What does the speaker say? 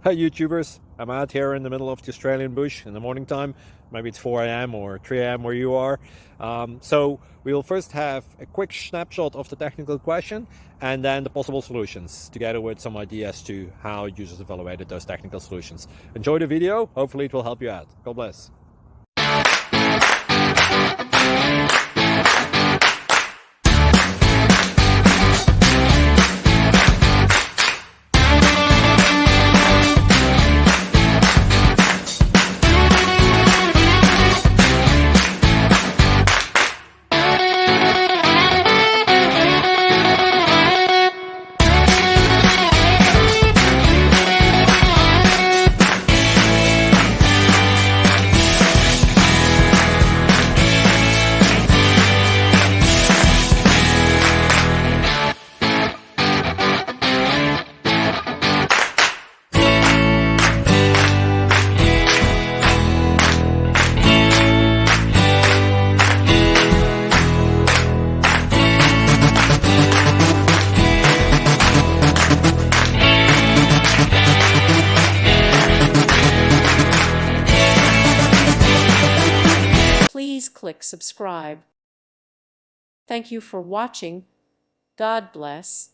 Hi YouTubers, I'm out here in the middle of the Australian bush in the morning time. Maybe it's 4 a.m. or 3 a.m. where you are. So we'll first have a quick snapshot of the technical question and then the possible solutions, together with some ideas to how users evaluated those technical solutions. Enjoy the video, hopefully it will help you out. God bless. Please click subscribe. Thank you for watching. God bless.